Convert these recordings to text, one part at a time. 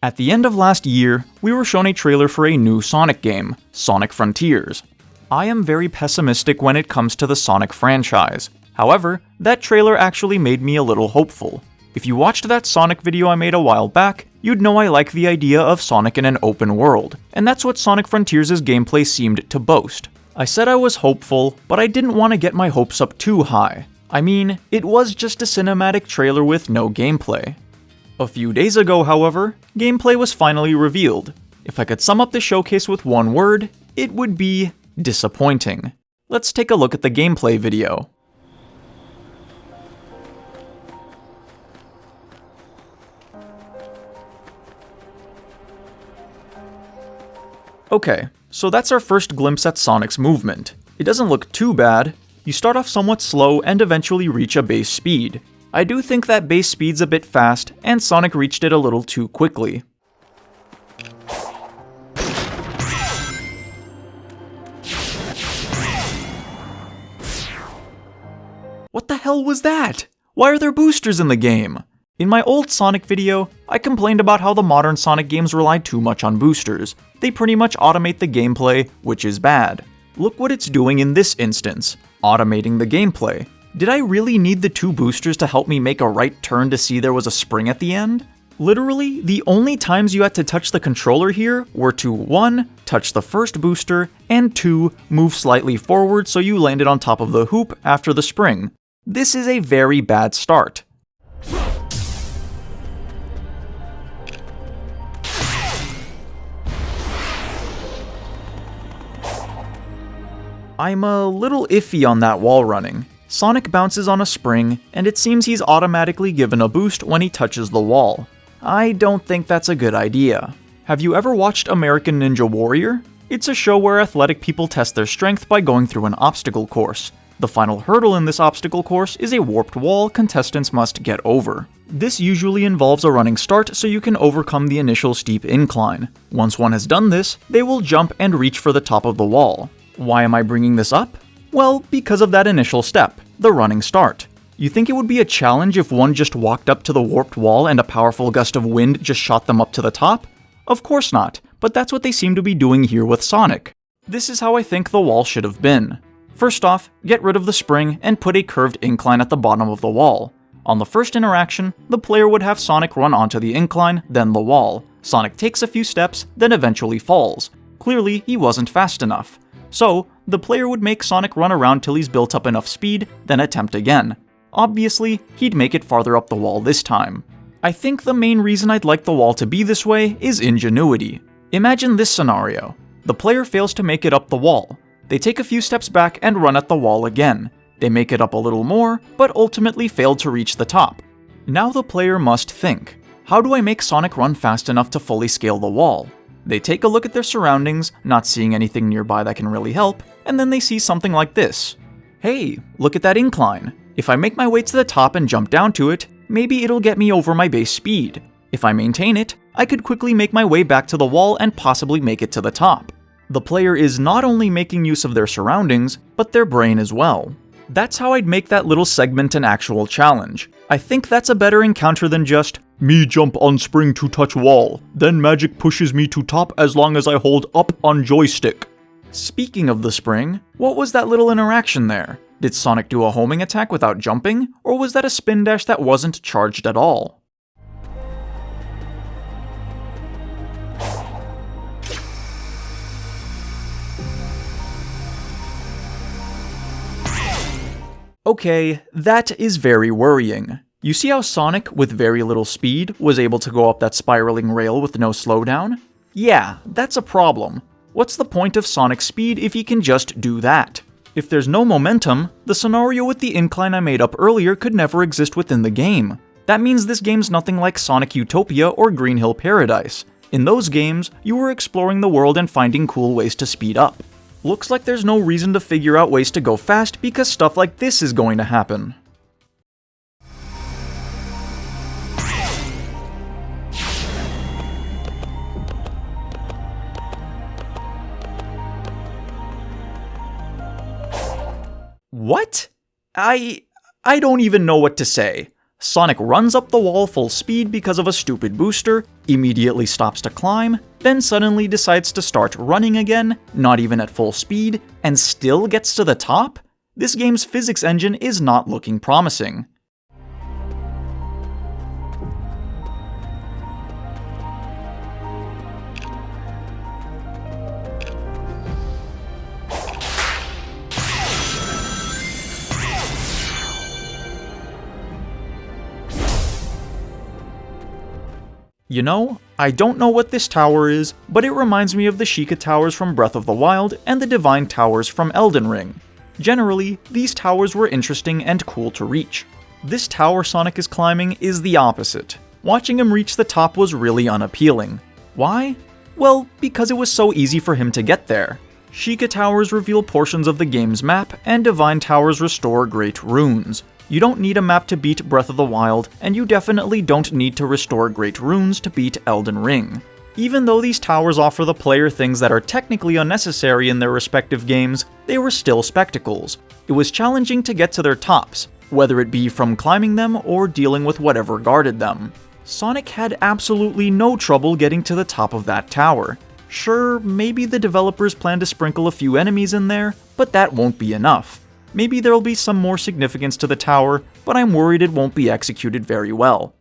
At the end of last year, we were shown a trailer for a new Sonic game, Sonic Frontiers. I am very pessimistic when it comes to the Sonic franchise. However, that trailer actually made me a little hopeful. If you watched that Sonic video I made a while back, you'd know I like the idea of Sonic in an open world, and that's what Sonic Frontiers' gameplay seemed to boast. I said I was hopeful, but I didn't want to get my hopes up too high. I mean, it was just a cinematic trailer with no gameplay. A few days ago, however, gameplay was finally revealed. If I could sum up the showcase with one word, it would be disappointing. Let's take a look at the gameplay video. Okay, so that's our first glimpse at Sonic's movement. It doesn't look too bad. You start off somewhat slow and eventually reach a base speed. I do think that base speed's a bit fast, and Sonic reached it a little too quickly. What the hell was that? Why are there boosters in the game? In my old Sonic video, I complained about how the modern Sonic games rely too much on boosters. They pretty much automate the gameplay, which is bad. Look what it's doing in this instance, automating the gameplay. Did I really need the two boosters to help me make a right turn to see there was a spring at the end? Literally, the only times you had to touch the controller here were to 1. Touch the first booster, and 2. Move slightly forward so you landed on top of the hoop after the spring. This is a very bad start. I'm a little iffy on that wall running. Sonic bounces on a spring, and it seems he's automatically given a boost when he touches the wall. I don't think that's a good idea. Have you ever watched American Ninja Warrior? It's a show where athletic people test their strength by going through an obstacle course. The final hurdle in this obstacle course is a warped wall contestants must get over. This usually involves a running start so you can overcome the initial steep incline. Once one has done this, they will jump and reach for the top of the wall. Why am I bringing this up? Well, because of that initial step, the running start. You think it would be a challenge if one just walked up to the warped wall and a powerful gust of wind just shot them up to the top? Of course not, but that's what they seem to be doing here with Sonic. This is how I think the wall should have been. First off, get rid of the spring and put a curved incline at the bottom of the wall. On the first interaction, the player would have Sonic run onto the incline, then the wall. Sonic takes a few steps, then eventually falls. Clearly, he wasn't fast enough. So, the player would make Sonic run around till he's built up enough speed, then attempt again. Obviously, he'd make it farther up the wall this time. I think the main reason I'd like the wall to be this way is ingenuity. Imagine this scenario. The player fails to make it up the wall. They take a few steps back and run at the wall again. They make it up a little more, but ultimately fail to reach the top. Now the player must think, how do I make Sonic run fast enough to fully scale the wall? They take a look at their surroundings, not seeing anything nearby that can really help, and then they see something like this. Hey, look at that incline. If I make my way to the top and jump down to it, maybe it'll get me over my base speed. If I maintain it, I could quickly make my way back to the wall and possibly make it to the top. The player is not only making use of their surroundings, but their brain as well. That's how I'd make that little segment an actual challenge. I think that's a better encounter than just, me jump on spring to touch wall, then magic pushes me to top as long as I hold up on joystick. Speaking of the spring, what was that little interaction there? Did Sonic do a homing attack without jumping, or was that a spin dash that wasn't charged at all? Okay, that is very worrying. You see how Sonic, with very little speed, was able to go up that spiraling rail with no slowdown? Yeah, that's a problem. What's the point of Sonic's speed if he can just do that? If there's no momentum, the scenario with the incline I made up earlier could never exist within the game. That means this game's nothing like Sonic Utopia or Green Hill Paradise. In those games, you were exploring the world and finding cool ways to speed up. Looks like there's no reason to figure out ways to go fast because stuff like this is going to happen. What? I don't even know what to say. Sonic runs up the wall full speed because of a stupid booster, immediately stops to climb, then suddenly decides to start running again, not even at full speed, and still gets to the top? This game's physics engine is not looking promising. You know, I don't know what this tower is, but it reminds me of the Sheikah Towers from Breath of the Wild and the Divine Towers from Elden Ring. Generally, these towers were interesting and cool to reach. This tower Sonic is climbing is the opposite. Watching him reach the top was really unappealing. Why? Well, because it was so easy for him to get there. Sheikah Towers reveal portions of the game's map, and Divine Towers restore great runes. You don't need a map to beat Breath of the Wild, and you definitely don't need to restore great runes to beat Elden Ring. Even though these towers offer the player things that are technically unnecessary in their respective games, they were still spectacles. It was challenging to get to their tops, whether it be from climbing them or dealing with whatever guarded them. Sonic had absolutely no trouble getting to the top of that tower. Sure, maybe the developers plan to sprinkle a few enemies in there, but that won't be enough. Maybe there'll be some more significance to the tower, but I'm worried it won't be executed very well.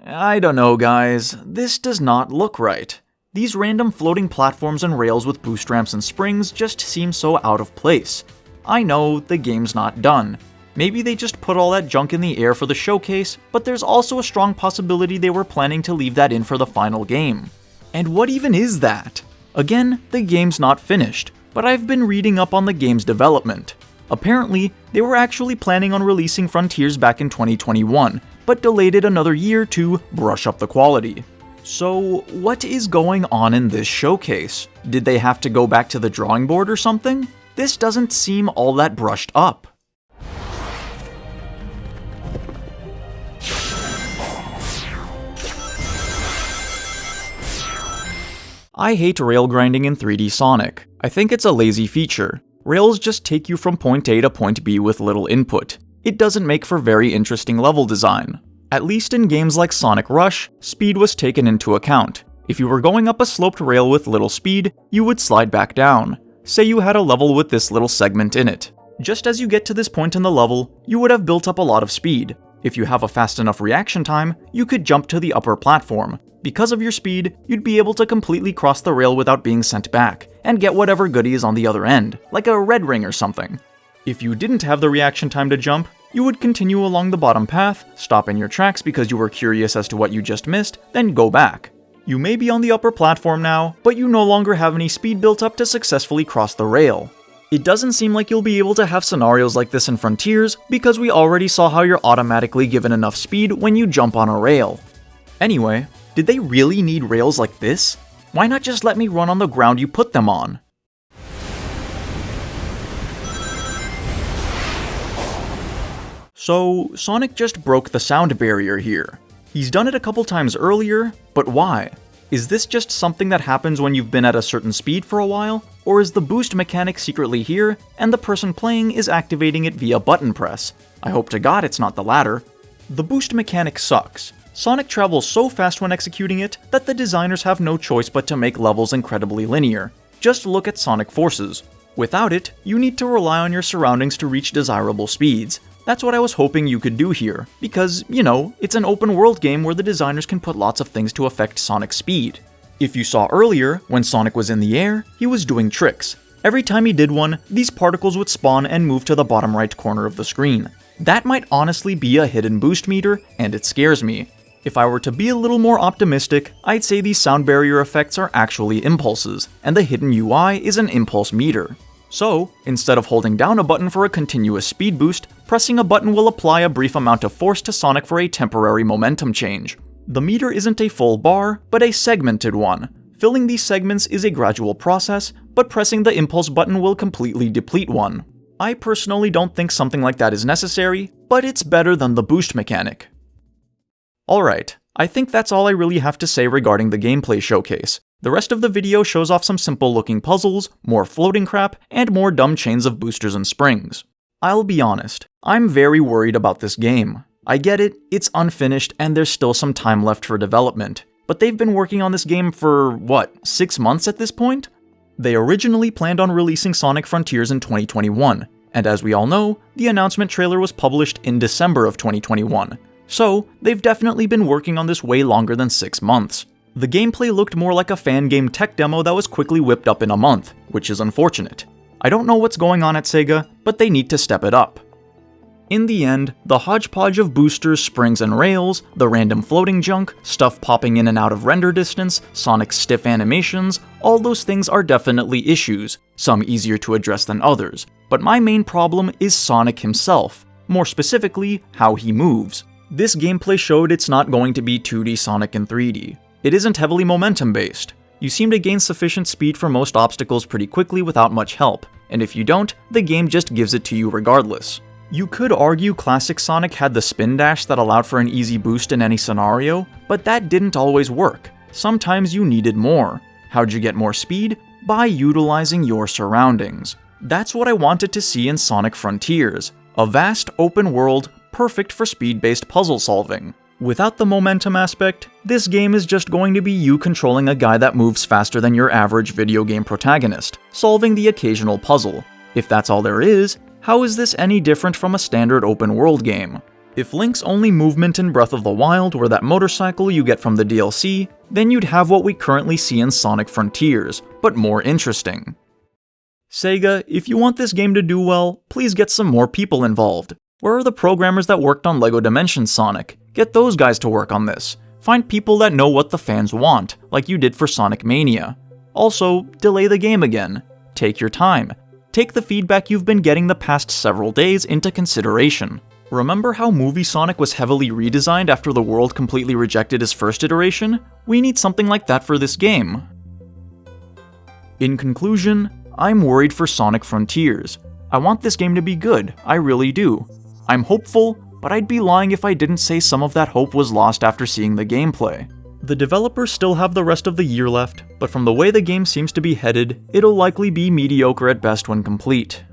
I don't know, guys. This does not look right. These random floating platforms and rails with boost ramps and springs just seem so out of place. I know, the game's not done. Maybe they just put all that junk in the air for the showcase, but there's also a strong possibility they were planning to leave that in for the final game. And what even is that? Again, the game's not finished, but I've been reading up on the game's development. Apparently, they were actually planning on releasing Frontiers back in 2021, but delayed it another year to brush up the quality. So, what is going on in this showcase? Did they have to go back to the drawing board or something? This doesn't seem all that brushed up. I hate rail grinding in 3D Sonic. I think it's a lazy feature. Rails just take you from point A to point B with little input. It doesn't make for very interesting level design. At least in games like Sonic Rush, speed was taken into account. If you were going up a sloped rail with little speed, you would slide back down. Say you had a level with this little segment in it. Just as you get to this point in the level, you would have built up a lot of speed. If you have a fast enough reaction time, you could jump to the upper platform. Because of your speed, you'd be able to completely cross the rail without being sent back, and get whatever goodie is on the other end, like a red ring or something. If you didn't have the reaction time to jump, you would continue along the bottom path, stop in your tracks because you were curious as to what you just missed, then go back. You may be on the upper platform now, but you no longer have any speed built up to successfully cross the rail. It doesn't seem like you'll be able to have scenarios like this in Frontiers, because we already saw how you're automatically given enough speed when you jump on a rail. Anyway, did they really need rails like this? Why not just let me run on the ground you put them on? So, Sonic just broke the sound barrier here. He's done it a couple times earlier, but why? Is this just something that happens when you've been at a certain speed for a while? Or is the boost mechanic secretly here, and the person playing is activating it via button press? I hope to God it's not the latter. The boost mechanic sucks. Sonic travels so fast when executing it that the designers have no choice but to make levels incredibly linear. Just look at Sonic Forces. Without it, you need to rely on your surroundings to reach desirable speeds. That's what I was hoping you could do here, because, you know, it's an open world game where the designers can put lots of things to affect Sonic's speed. If you saw earlier, when Sonic was in the air, he was doing tricks. Every time he did one, these particles would spawn and move to the bottom right corner of the screen. That might honestly be a hidden boost meter, and it scares me. If I were to be a little more optimistic, I'd say these sound barrier effects are actually impulses, and the hidden UI is an impulse meter. So, instead of holding down a button for a continuous speed boost, pressing a button will apply a brief amount of force to Sonic for a temporary momentum change. The meter isn't a full bar, but a segmented one. Filling these segments is a gradual process, but pressing the impulse button will completely deplete one. I personally don't think something like that is necessary, but it's better than the boost mechanic. Alright, I think that's all I really have to say regarding the gameplay showcase. The rest of the video shows off some simple looking puzzles, more floating crap, and more dumb chains of boosters and springs. I'll be honest, I'm very worried about this game. I get it, it's unfinished and there's still some time left for development, but they've been working on this game for, 6 months at this point? They originally planned on releasing Sonic Frontiers in 2021, and as we all know, the announcement trailer was published in December of 2021, so they've definitely been working on this way longer than 6 months. The gameplay looked more like a fan game tech demo that was quickly whipped up in a month, which is unfortunate. I don't know what's going on at Sega, but they need to step it up. In the end, the hodgepodge of boosters, springs, and rails, the random floating junk, stuff popping in and out of render distance, Sonic's stiff animations, all those things are definitely issues, some easier to address than others, but my main problem is Sonic himself, more specifically, how he moves. This gameplay showed it's not going to be 2D Sonic in 3D. It isn't heavily momentum-based. You seem to gain sufficient speed for most obstacles pretty quickly without much help, and if you don't, the game just gives it to you regardless. You could argue classic Sonic had the spin dash that allowed for an easy boost in any scenario, but that didn't always work. Sometimes you needed more. How'd you get more speed? By utilizing your surroundings. That's what I wanted to see in Sonic Frontiers, a vast open world perfect for speed-based puzzle solving. Without the momentum aspect, this game is just going to be you controlling a guy that moves faster than your average video game protagonist, solving the occasional puzzle. If that's all there is, how is this any different from a standard open world game? If Link's only movement in Breath of the Wild were that motorcycle you get from the DLC, then you'd have what we currently see in Sonic Frontiers, but more interesting. Sega, if you want this game to do well, please get some more people involved. Where are the programmers that worked on LEGO Dimensions Sonic? Get those guys to work on this. Find people that know what the fans want, like you did for Sonic Mania. Also, delay the game again. Take your time. Take the feedback you've been getting the past several days into consideration. Remember how Movie Sonic was heavily redesigned after the world completely rejected his first iteration? We need something like that for this game. In conclusion, I'm worried for Sonic Frontiers. I want this game to be good, I really do. I'm hopeful, but I'd be lying if I didn't say some of that hope was lost after seeing the gameplay. The developers still have the rest of the year left, but from the way the game seems to be headed, it'll likely be mediocre at best when complete.